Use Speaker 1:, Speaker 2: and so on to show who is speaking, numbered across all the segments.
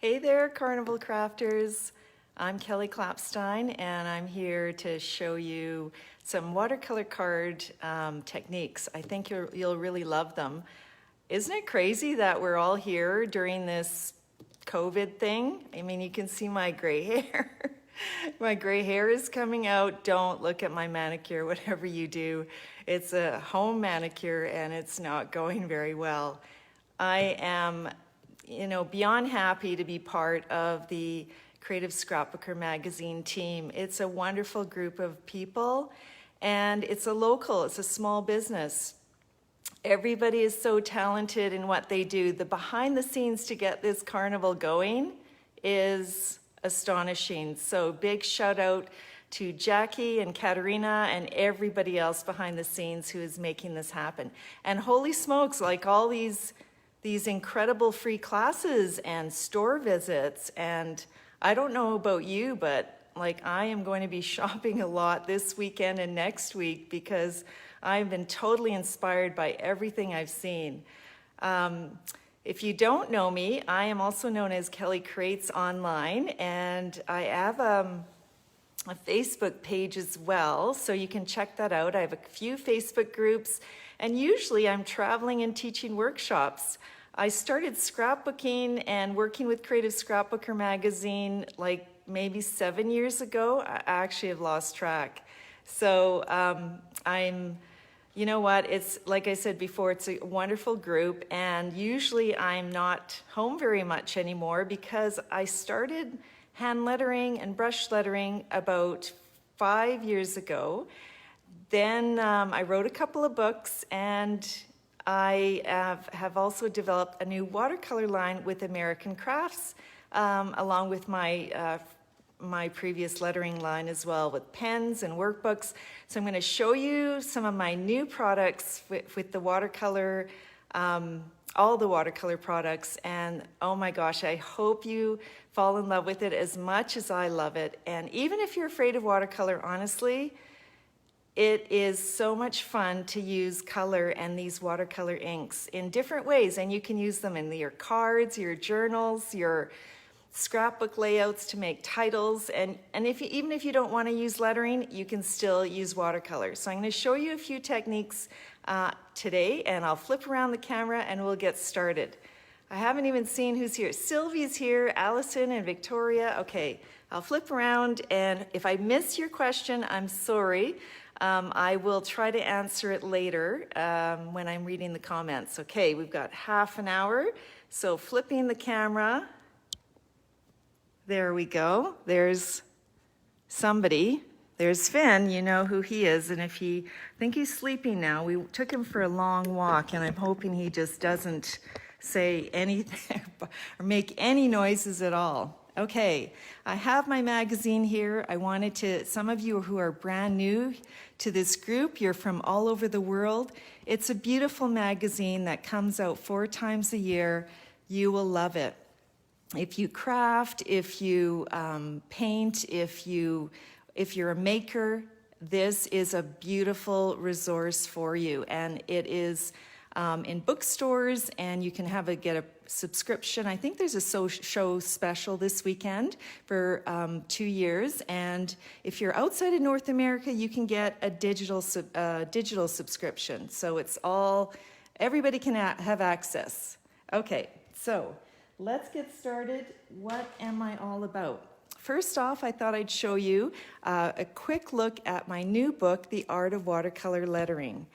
Speaker 1: Hey there, Carnival Crafters. I'm Kelly Klapstein, and I'm here to show you some watercolor card techniques. I think you'll really love them. Isn't it crazy that we're all here during this COVID thing? I mean, you can see my gray hair. My gray hair is coming out. Don't look at my manicure, whatever you do. It's a home manicure, and it's not going very well. I am beyond happy to be part of the Creative Scrapbooker magazine team. It's a wonderful group of people, and it's a small business. Everybody is so talented in what they do. The behind the scenes to get this carnival going is astonishing. So big shout out to Jackie and Katerina and everybody else behind the scenes who is making this happen. And holy smokes, like all these incredible free classes and store visits. And I don't know about you, but like I am going to be shopping a lot this weekend and next week because I've been totally inspired by everything I've seen. If you don't know me, I am also known as Kelly Creates Online, and I have a Facebook page as well, so you can check that out. I have a few Facebook groups, and usually I'm traveling and teaching workshops. I started scrapbooking and working with Creative Scrapbooker magazine like maybe 7 years ago. I actually have lost track. So you know what, it's like I said before, it's a wonderful group, and usually I'm not home very much anymore because I started hand lettering and brush lettering about 5 years ago. Then I wrote a couple of books, and I have also developed a new watercolor line with American Crafts, along with my previous lettering line as well, with pens and workbooks. So I'm going to show you some of my new products with the watercolor, all the watercolor products, and oh my gosh, I hope you fall in love with it as much as I love it. And even if you're afraid of watercolor, honestly, it is so much fun to use color and these watercolor inks in different ways, and you can use them in your cards, your journals, your scrapbook layouts to make titles, and even if you don't want to use lettering, you can still use watercolor. So I'm going to show you a few techniques today, and I'll flip around the camera and we'll get started. I haven't even seen who's here. Sylvie's here, Allison and Victoria. Okay, I'll flip around, and if I miss your question, I'm sorry. I will try to answer it later when I'm reading the comments. Okay, we've got half an hour, so flipping the camera. There we go. There's somebody. There's Finn. You know who he is. And I think he's sleeping now. We took him for a long walk, and I'm hoping he just doesn't say anything or make any noises at all. Okay, I have my magazine here. I wanted to, some of you who are brand new to this group, you're from all over the world. It's a beautiful magazine that comes out 4 times a year. You will love it. If you craft, if you paint, if you're a maker, this is a beautiful resource for you. And it is in bookstores, and you can get a subscription. I think there's a show special this weekend for 2 years. And if you're outside of North America, you can get a digital subscription. So it's everybody can have access. Okay, so let's get started. What am I all about? First off, I thought I'd show you a quick look at my new book, The Art of Watercolor Lettering.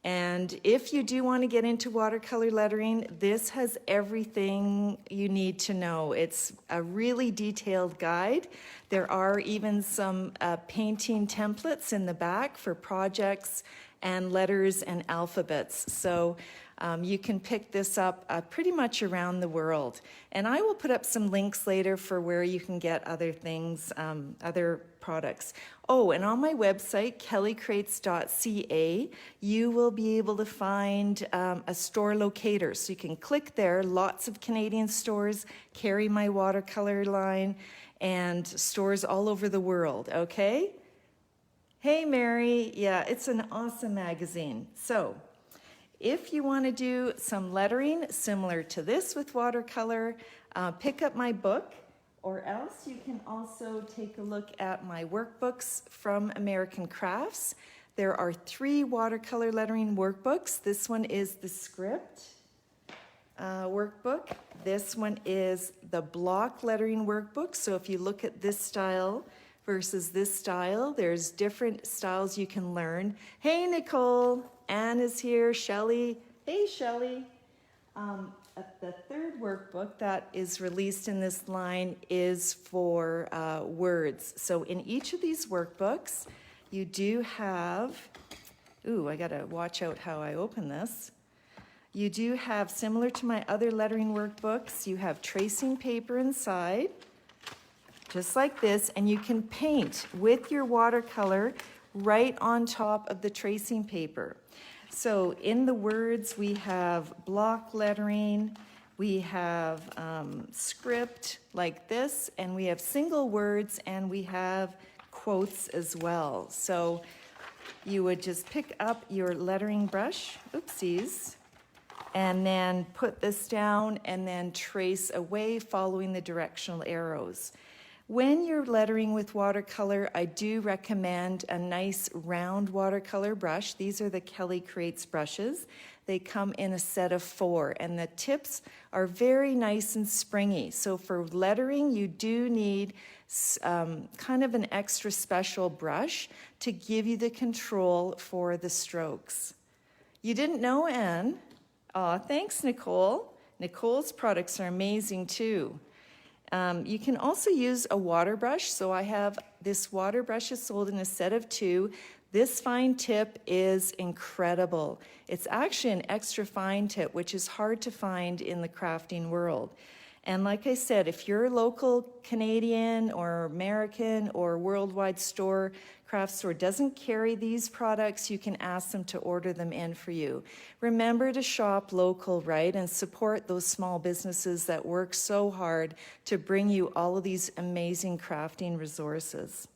Speaker 1: And if you do want to get into watercolor lettering, this has everything you need to know. It's a really detailed guide. There are even some painting templates in the back for projects and letters and alphabets. So you can pick this up pretty much around the world. And I will put up some links later for where you can get other things, other products. Oh, and on my website, kellycrates.ca, you will be able to find a store locator. So you can click there. Lots of Canadian stores carry my watercolor line, and stores all over the world, okay? Hey, Mary. Yeah, it's an awesome magazine. So if you want to do some lettering similar to this with watercolor, pick up my book, or else you can also take a look at my workbooks from American Crafts. There are 3 watercolor lettering workbooks. This one is the script workbook. This one is the block lettering workbook. So if you look at this style versus this style, there's different styles you can learn. Hey, Nicole, Anne is here, Shelley. Hey, Shelley. The 3rd workbook that is released in this line is for words. So in each of these workbooks, you do have, ooh, I gotta watch out how I open this. You do have, similar to my other lettering workbooks, you have tracing paper inside, just like this, and you can paint with your watercolor right on top of the tracing paper. So in the words, we have block lettering, we have script like this, and we have single words, and we have quotes as well. So you would just pick up your lettering brush, oopsies, and then put this down and then trace away following the directional arrows. When you're lettering with watercolor, I do recommend a nice round watercolor brush. These are the Kelly Creates brushes. They come in a set of 4, and the tips are very nice and springy. So for lettering, you do need kind of an extra special brush to give you the control for the strokes. You didn't know, Anne? Aw, thanks, Nicole. Nicole's products are amazing too. You can also use a water brush. So I have this water brush is sold in a set of 2. This fine tip is incredible. It's actually an extra fine tip, which is hard to find in the crafting world. And like I said, if your local Canadian or American or worldwide store, craft store doesn't carry these products, you can ask them to order them in for you. Remember to shop local, right? And support those small businesses that work so hard to bring you all of these amazing crafting resources.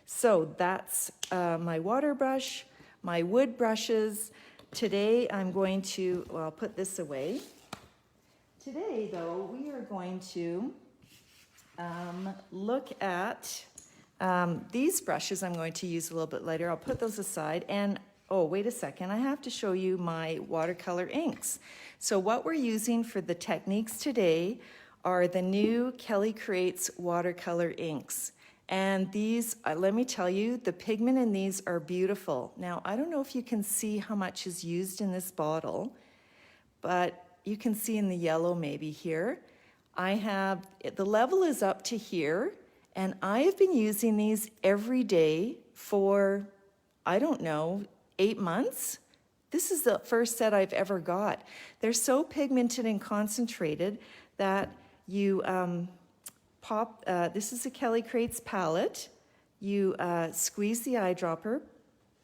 Speaker 1: So that's my water brush, my wood brushes. Today I'm going to, well, I'll put this away. Today, though, we are going to look at these brushes I'm going to use a little bit later. I'll put those aside. And, oh, wait a second. I have to show you my watercolor inks. So what we're using for the techniques today are the new Kelly Creates watercolor inks. And these, let me tell you, the pigment in these are beautiful. Now, I don't know if you can see how much is used in this bottle, but you can see in the yellow maybe here. I have, the level is up to here, and I have been using these every day for, I don't know, 8 months. This is the first set I've ever got. They're so pigmented and concentrated that you pop, this is a Kelly Creates palette. You squeeze the eyedropper,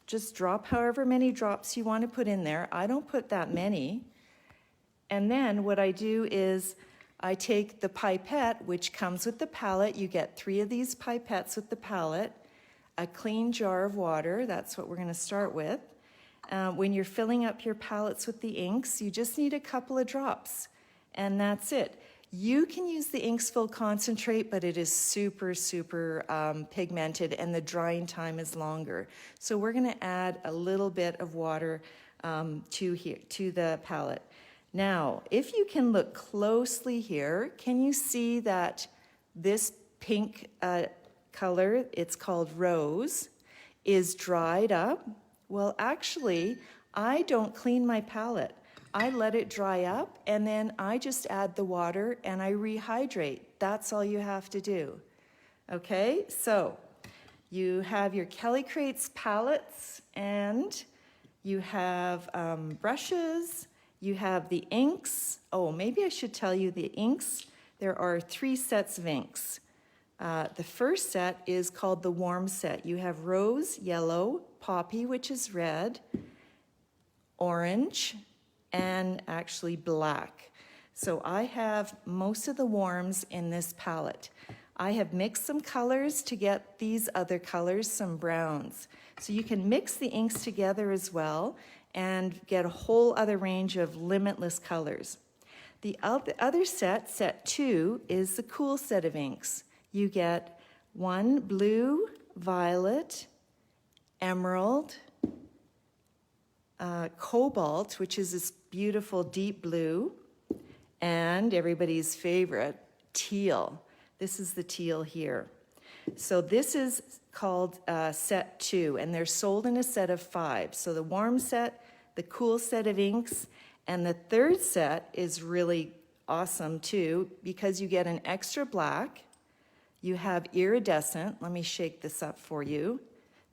Speaker 1: just drop however many drops you want to put in there. I don't put that many. And then what I do is I take the pipette, which comes with the palette. You get 3 of these pipettes with the palette, a clean jar of water. That's what we're going to start with. When you're filling up your palettes with the inks, you just need a couple of drops, and that's it. You can use the inks full concentrate, but it is super, super pigmented, and the drying time is longer. So we're going to add a little bit of water to the palette. Now, if you can look closely here, can you see that this pink color, it's called rose, is dried up? Well, actually, I don't clean my palette. I let it dry up, and then I just add the water and I rehydrate. That's all you have to do. Okay, so you have your Kelly Creates palettes, and you have brushes. You have the inks. Oh, maybe I should tell you the inks. There are 3 sets of inks. The first set is called the warm set. You have rose, yellow, poppy, which is red, orange, and actually black. So I have most of the warms in this palette. I have mixed some colors to get these other colors, some browns. So you can mix the inks together as well and get a whole other range of limitless colors. The other set, set 2, is the cool set of inks. You get one blue, violet, emerald, cobalt, which is this beautiful deep blue, and everybody's favorite, teal. This is the teal here. So this is called set 2, and they're sold in a set of 5. So the warm set, the cool set of inks, and the third set is really awesome too, because you get an extra black, you have iridescent. Let me shake this up for you,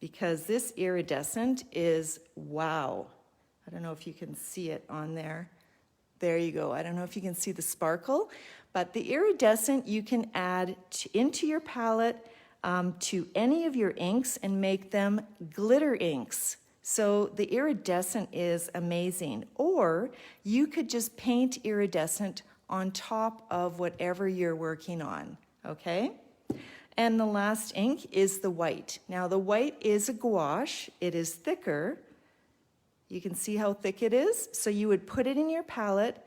Speaker 1: because this iridescent is wow. I don't know if you can see it on there. There you go. I don't know if you can see the sparkle, but the iridescent you can add into your palette to any of your inks and make them glitter inks. So the iridescent is amazing. Or you could just paint iridescent on top of whatever you're working on, okay? And the last ink is the white. Now the white is a gouache. It is thicker. You can see how thick it is. So you would put it in your palette,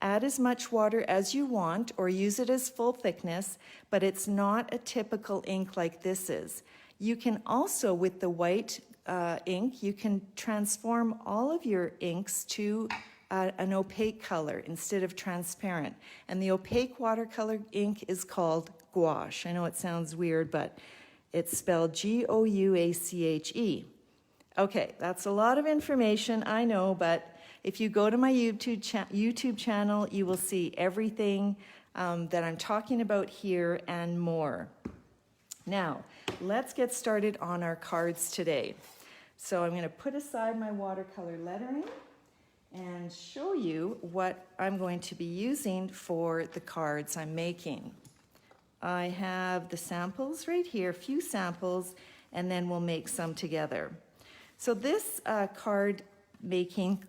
Speaker 1: add as much water as you want, or use it as full thickness, but it's not a typical ink like this is. You can also, with the white ink, you can transform all of your inks to an opaque color instead of transparent. And the opaque watercolor ink is called gouache. I know it sounds weird, but it's spelled Gouache. Okay, that's a lot of information, I know, but if you go to my YouTube channel, you will see everything that I'm talking about here and more. Now, let's get started on our cards today. So I'm going to put aside my watercolor lettering and show you what I'm going to be using for the cards I'm making. I have the samples right here, a few samples, and then we'll make some together. So this card making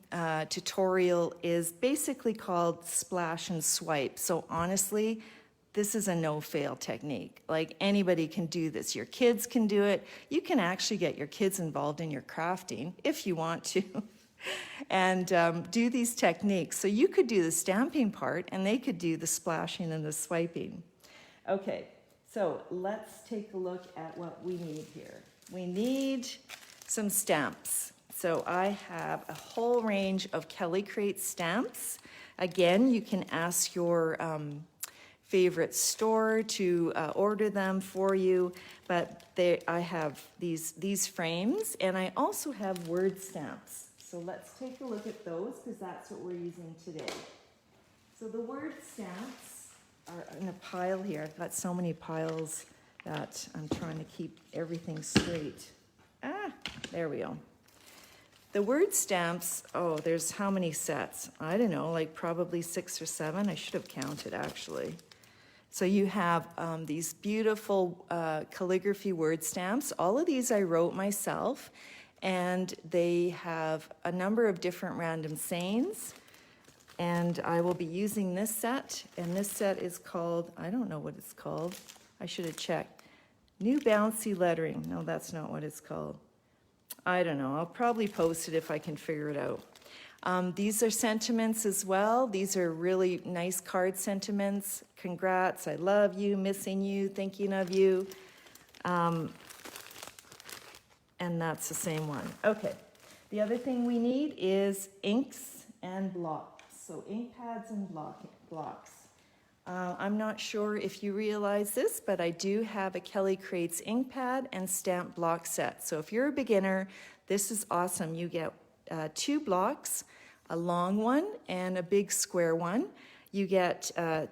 Speaker 1: tutorial is basically called splash and swipe. So honestly, this is a no-fail technique. Like, anybody can do this. Your kids can do it. You can actually get your kids involved in your crafting if you want to and do these techniques. So you could do the stamping part and they could do the splashing and the swiping. Okay, so let's take a look at what we need here. We need some stamps. So I have a whole range of Kelly Crate stamps. Again, you can ask your favorite store to order them for you, but I have these frames, and I also have word stamps. So let's take a look at those, because that's what we're using today. So the word stamps are in a pile here. I've got so many piles that I'm trying to keep everything straight. There we go. The word stamps, oh, there's how many sets? I don't know, like probably 6 or 7. I should have counted, actually. So you have these beautiful calligraphy word stamps. All of these I wrote myself, and they have a number of different random sayings. And I will be using this set, and this set is called, I don't know what it's called. I should have checked. New Bouncy Lettering. No, that's not what it's called. I don't know. I'll probably post it if I can figure it out. These are sentiments as well. These are really nice card sentiments. Congrats, I love you, missing you, thinking of you. And that's the same one. Okay. The other thing we need is inks and blocks. So ink pads and blocks. I'm not sure if you realize this, but I do have a Kelly Crates ink pad and stamp block set. So if you're a beginner, this is awesome. You get 2 blocks, a long one and a big square one. You get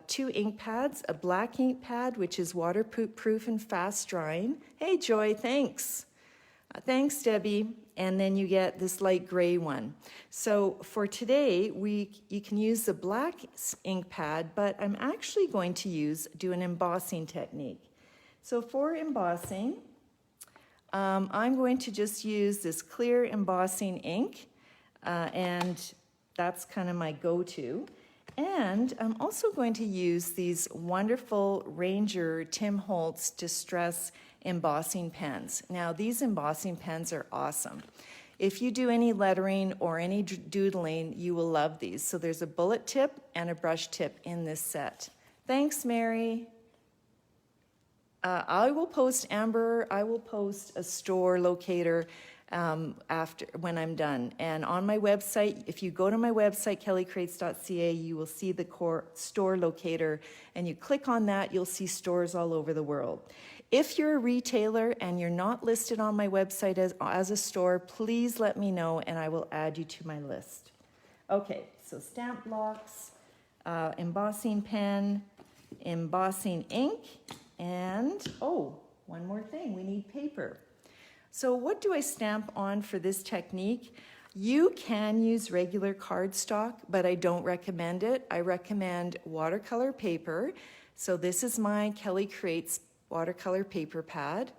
Speaker 1: 2 ink pads, a black ink pad, which is waterproof and fast drying. Hey, Joy, thanks. Thanks, Debbie. And then you get this light gray one. So for today, you can use the black ink pad, but I'm actually going to do an embossing technique. So for embossing, I'm going to just use this clear embossing ink, and that's kind of my go-to. And I'm also going to use these wonderful Ranger Tim Holtz Distress embossing pens. Now, these embossing pens are awesome. If you do any lettering or any doodling, you will love these. So there's a bullet tip and a brush tip in this set. Thanks, Mary. I will post, Amber, I will post a store locator when I'm done. And on my website, if you go to my website, kellycrates.ca, you will see the store locator, and you click on that, you'll see stores all over the world. If you're a retailer and you're not listed on my website as a store, please let me know and I will add you to my list. Okay, so stamp blocks, embossing pen, embossing ink, and, oh, one more thing, we need paper. So what do I stamp on for this technique? You can use regular cardstock, but I don't recommend it. I recommend watercolor paper. So this is my Kelly Creates watercolor paper pad.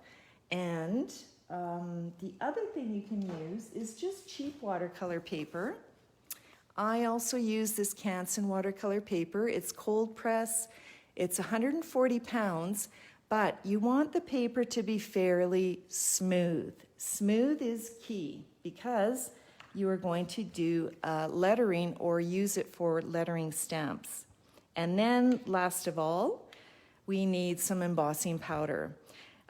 Speaker 1: And the other thing you can use is just cheap watercolor paper. I also use this Canson watercolor paper. It's cold press. It's 140 pounds. But you want the paper to be fairly smooth. Smooth is key because you are going to do lettering or use it for lettering stamps. And then last of all, we need some embossing powder.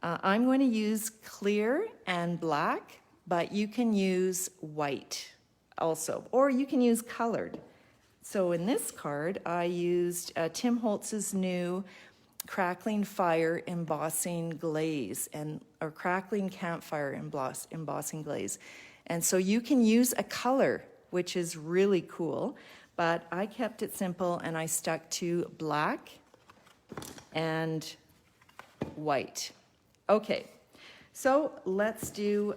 Speaker 1: I'm going to use clear and black, but you can use white also, or you can use colored. So in this card, I used Tim Holtz's new Crackling Fire embossing glaze or Crackling Campfire embossing glaze. And so you can use a color, which is really cool, but I kept it simple and I stuck to black and white. Okay, so let's do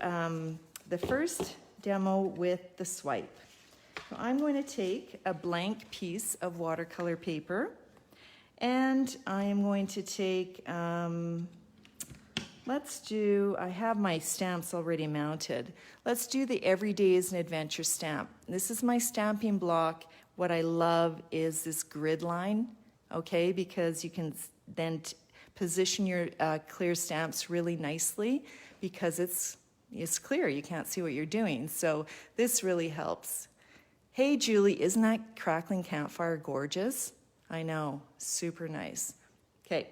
Speaker 1: the first demo with the swipe. So I'm going to take a blank piece of watercolor paper. And I am going to take, I have my stamps already mounted. Let's do the Everyday is an Adventure stamp. This is my stamping block. What I love is this grid line, okay, because you can then position your clear stamps really nicely because it's clear, you can't see what you're doing. So this really helps. Hey, Julie, isn't that Crackling Campfire gorgeous? I know, super nice. Okay,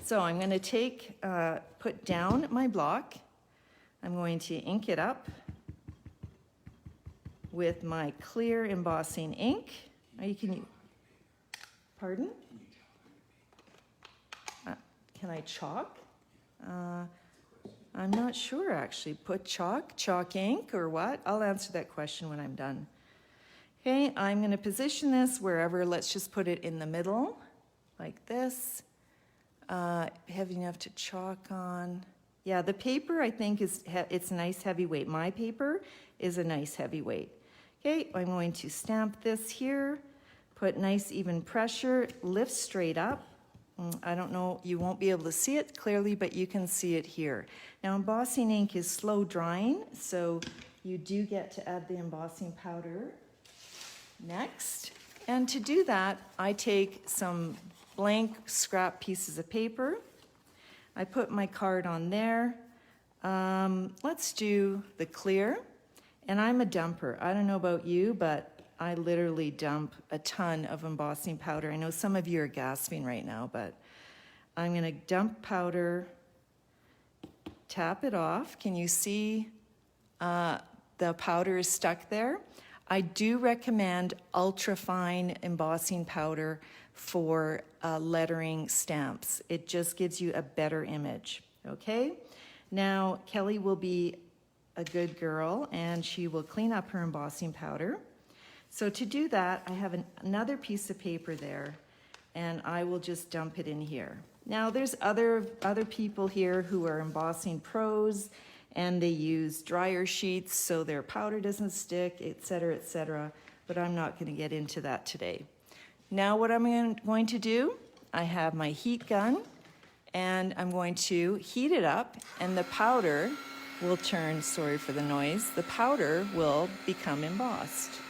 Speaker 1: so I'm going to put down my block. I'm going to ink it up with my clear embossing ink. Pardon? Can I chalk? I'm not sure actually. Put chalk ink or what? I'll answer that question when I'm done. Okay, I'm going to position this wherever. Let's just put it in the middle, like this. Heavy enough to chalk on. Yeah, the paper I think it's nice heavyweight. My paper is a nice heavyweight. Okay, I'm going to stamp this here. Put nice even pressure. Lift straight up. I don't know, you won't be able to see it clearly, but you can see it here. Now, embossing ink is slow drying, so you do get to add the embossing powder next. And to do that, I take some blank scrap pieces of paper. I put my card on there. Let's do the clear. And I'm a dumper. I don't know about you, but I literally dump a ton of embossing powder. I know some of you are gasping right now, but I'm going to dump powder, tap it off. Can you see the powder is stuck there? I do recommend ultra-fine embossing powder for lettering stamps. It just gives you a better image, okay? Now, Kelly will be a good girl, and she will clean up her embossing powder. So to do that, I have another piece of paper there, and I will just dump it in here. Now, there's other people here who are embossing pros, and they use dryer sheets so their powder doesn't stick, etc., but I'm not going to get into that today. Now what I'm going to do, I have my heat gun, and I'm going to heat it up, and the powder will turn, sorry for the noise, the powder will become embossed.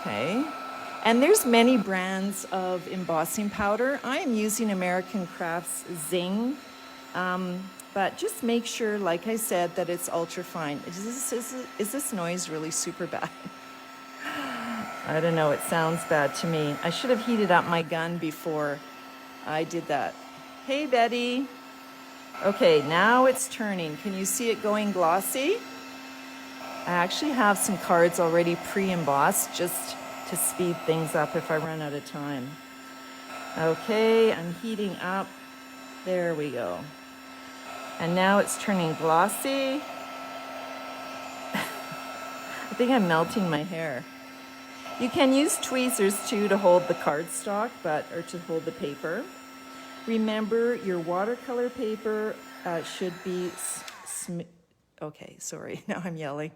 Speaker 1: Okay, and there's many brands of embossing powder. I am using American Crafts Zing, But just make sure, like I said, that it's ultra fine. Is this noise really super bad? I don't know, it sounds bad to me. I should have heated up my gun before I did that. Hey, Betty. Okay, now it's turning. Can you see it going glossy? I actually have some cards already pre-embossed just to speed things up if I run out of time. Okay, I'm heating up. There we go. And now it's turning glossy. I think I'm melting my hair. You can use tweezers too to hold the cardstock, or to hold the paper. Remember, your watercolor paper should be okay, sorry, now I'm yelling.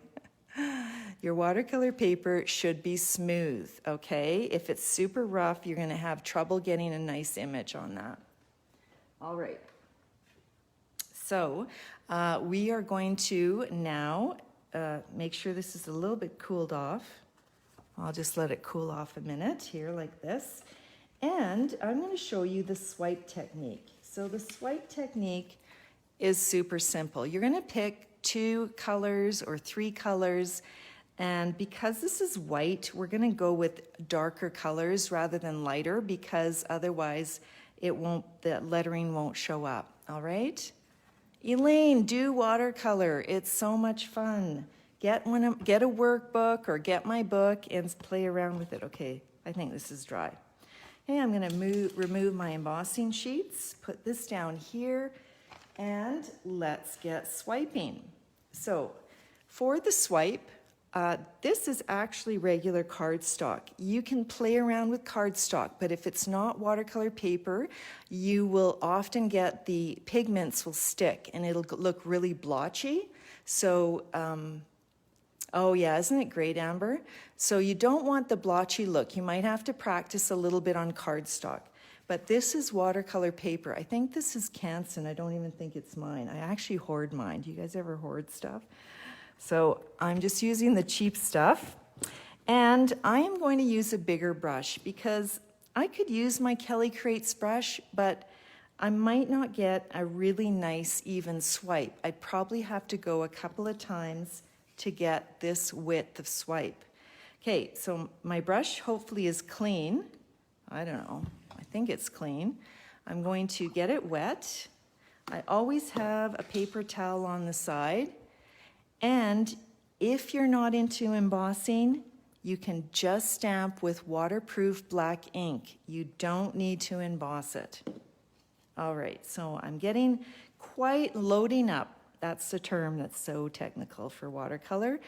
Speaker 1: Your watercolor paper should be smooth, okay? If it's super rough, you're gonna have trouble getting a nice image on that. All right. So we are going to now make sure this is a little bit cooled off. I'll just let it cool off a minute here like this. And I'm going to show you the swipe technique. So the swipe technique is super simple. You're going to pick 2 colors or 3 colors. And because this is white, we're going to go with darker colors rather than lighter, because otherwise the lettering won't show up. All right? Elaine, do watercolor. It's so much fun. Get a workbook or get my book and play around with it. Okay, I think this is dry. Okay, I'm going to remove my embossing sheets, put this down here, and let's get swiping. So for the swipe, this is actually regular cardstock. You can play around with cardstock, but if it's not watercolor paper, you will often get the pigments will stick and it'll look really blotchy. So, oh yeah, isn't it great, Amber? So you don't want the blotchy look. You might have to practice a little bit on cardstock. But this is watercolor paper. I think this is Canson. I don't even think it's mine. I actually hoard mine. Do you guys ever hoard stuff? So I'm just using the cheap stuff. And I am going to use a bigger brush because I could use my Kelly Crates brush, but I might not get a really nice even swipe. I'd probably have to go a couple of times to get this width of swipe. Okay, so my brush hopefully is clean. I don't know, I think it's clean. I'm going to get it wet. I always have a paper towel on the side. And if you're not into embossing, you can just stamp with waterproof black ink. You don't need to emboss it. All right, so I'm getting quite loading up. That's the term that's so technical for watercolor.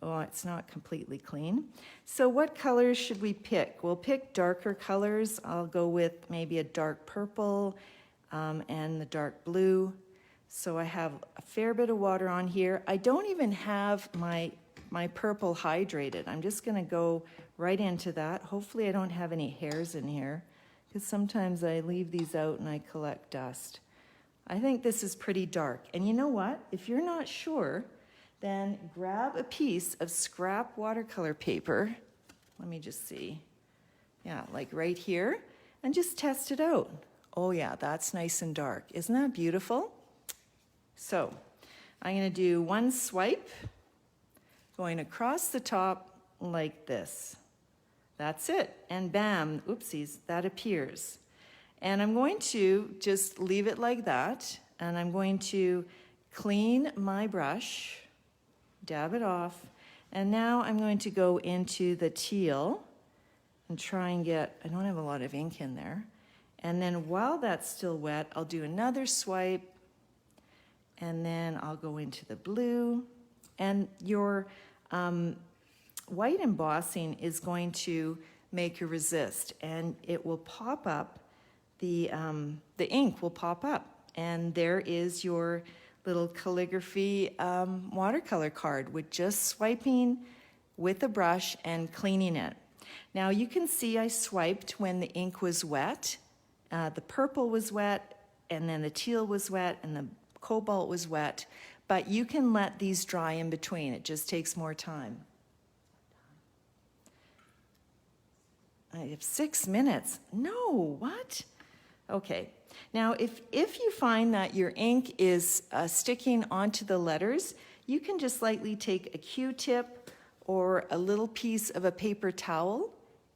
Speaker 1: Oh, it's not completely clean. So what colors should we pick? We'll pick darker colors. I'll go with maybe a dark purple and the dark blue. So I have a fair bit of water on here. I don't even have my purple hydrated. I'm just gonna go right into that. Hopefully I don't have any hairs in here, because sometimes I leave these out and I collect dust. I think this is pretty dark. And you know what? If you're not sure, then grab a piece of scrap watercolor paper. Let me just see. Yeah, like right here, and just test it out. Oh yeah, that's nice and dark. Isn't that beautiful? So I'm going to do one swipe, going across the top like this. That's it. And bam, oopsies, that appears. And I'm going to just leave it like that. And I'm going to clean my brush, dab it off. And now I'm going to go into the teal and try and get, I don't have a lot of ink in there. And then while that's still wet, I'll do another swipe. And then I'll go into the blue. And your white embossing is going to make you resist, and it will pop up, the ink will pop up. And there is your little calligraphy watercolor card with just swiping with a brush and cleaning it. Now you can see I swiped when the ink was wet. The purple was wet, and then the teal was wet, and the cobalt was wet, but you can let these dry in between. It just takes more time. I have 6 minutes. No, what? Okay, now if you find that your ink is sticking onto the letters, you can just lightly take a Q-tip or a little piece of a paper towel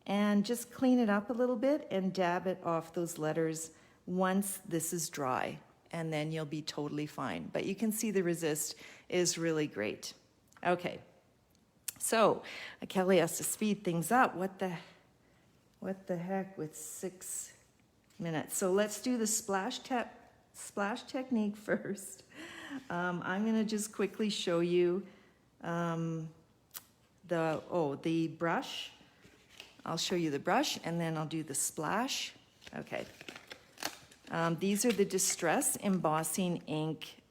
Speaker 1: and just clean it up a little bit and dab it off those letters once this is dry, and then you'll be totally fine. But you can see the resist is really great. Okay, so Kelly has to speed things up. What the heck with 6 minutes? So let's do the splash technique first. I'm going to just quickly show you the brush. I'll show you the brush and then I'll do the splash. Okay. These are the Distress Embossing Ink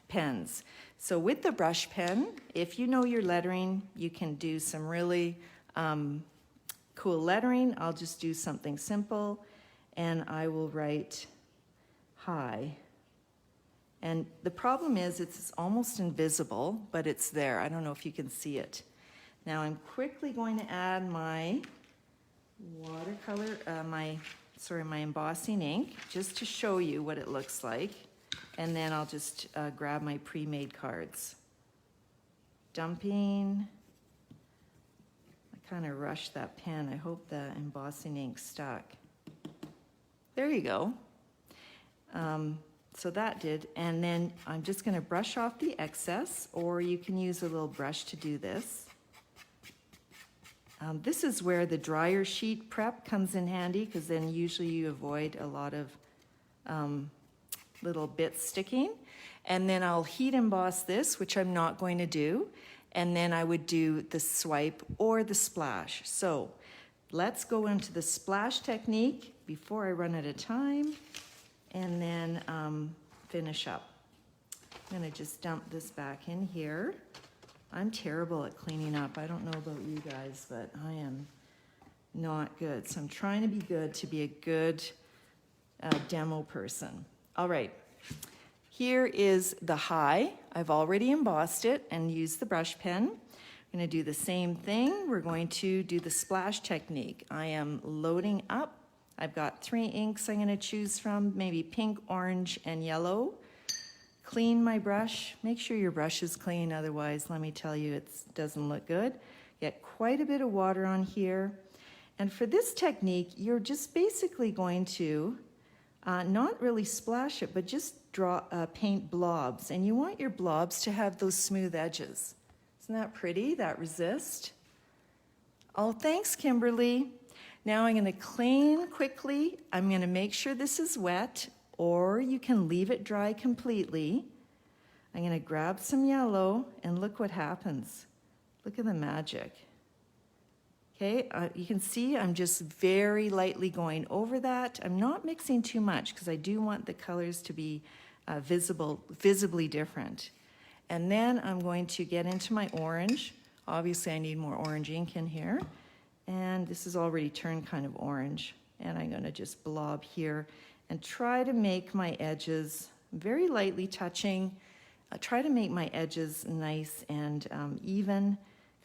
Speaker 1: pens. So with the brush pen, if you know your lettering, you can do some really cool lettering. I'll just do something simple and I will write hi. And the problem is it's almost invisible, but it's there. I don't know if you can see it. Now I'm quickly going to add my watercolor, my embossing ink, just to show you what it looks like. And then I'll just grab my pre-made cards. Dumping. I kind of rushed that pen. I hope the embossing ink stuck. There you go. So that did. And then I'm just going to brush off the excess, or you can use a little brush to do this. This is where the dryer sheet prep comes in handy, because then usually you avoid a lot of little bits sticking. And then I'll heat emboss this, which I'm not going to do. And then I would do the swipe or the splash. So let's go into the splash technique before I run out of time, and then finish up. I'm going to just dump this back in here. I'm terrible at cleaning up. I don't know about you guys, but I am not good. So I'm trying to be good to be a good demo person. All right, here is the high. I've already embossed it and used the brush pen. I'm going to do the same thing. We're going to do the splash technique. I am loading up. I've got 3 inks I'm going to choose from, maybe pink, orange, and yellow. Clean my brush. Make sure your brush is clean, otherwise, let me tell you, it doesn't look good. Get quite a bit of water on here. And for this technique, you're just basically going to not really splash it, but just paint blobs. And you want your blobs to have those smooth edges. Isn't that pretty, that resist? Oh, thanks, Kimberly. Now I'm going to clean quickly. I'm going to make sure this is wet, or you can leave it dry completely. I'm going to grab some yellow, and look what happens. Look at the magic. Okay, you can see I'm just very lightly going over that. I'm not mixing too much because I do want the colors to be visibly different. And then I'm going to get into my orange. Obviously, I need more orange ink in here. And this is already turned kind of orange. And I'm going to just blob here and try to make my edges very lightly touching. Try to make my edges nice and even,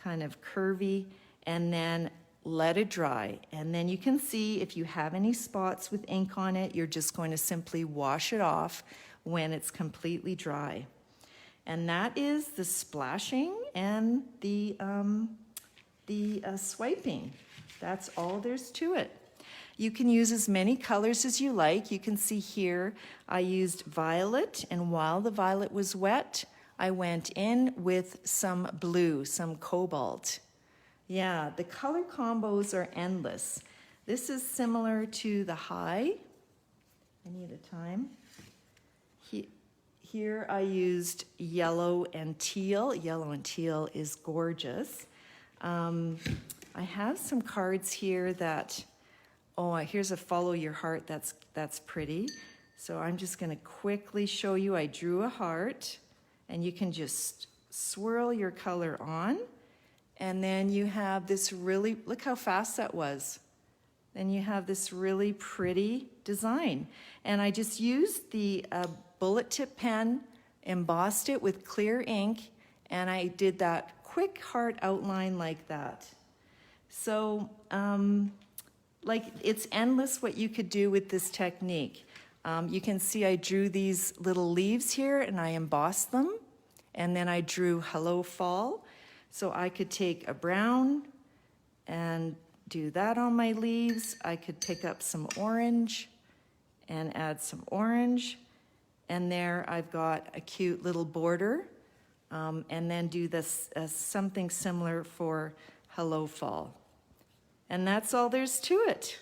Speaker 1: kind of curvy, and then let it dry. And then you can see if you have any spots with ink on it, you're just going to simply wash it off when it's completely dry. And that is the splashing and the swiping. That's all there's to it. You can use as many colors as you like. You can see here I used violet, and while the violet was wet, I went in with some blue, some cobalt. Yeah, the color combos are endless. This is similar to the high. I need a time. Here I used yellow and teal. Yellow and teal is gorgeous. I have some cards here that, here's a follow your heart. That's pretty. So I'm just going to quickly show you. I drew a heart, and you can just swirl your color on. And then you have this really, look how fast that was. Then you have this really pretty design. And I just used the bullet tip pen, embossed it with clear ink, and I did that quick heart outline like that. So like, it's endless what you could do with this technique. You can see I drew these little leaves here and I embossed them. And then I drew Hello Fall. So I could take a brown and do that on my leaves. I could pick up some orange and add some orange. And there I've got a cute little border. And then do this something similar for Hello Fall. And that's all there's to it.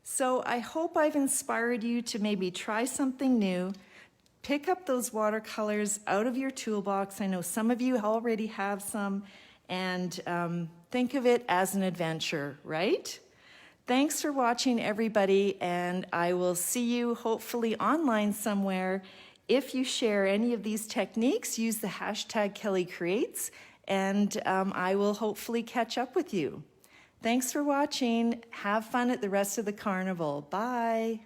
Speaker 1: So I hope I've inspired you to maybe try something new. Pick up those watercolors out of your toolbox. I know some of you already have some, and think of it as an adventure, right? Thanks for watching, everybody, and I will see you hopefully online somewhere. If you share any of these techniques, use the hashtag #KellyCreates, and I will hopefully catch up with you. Thanks for watching. Have fun at the rest of the carnival. Bye.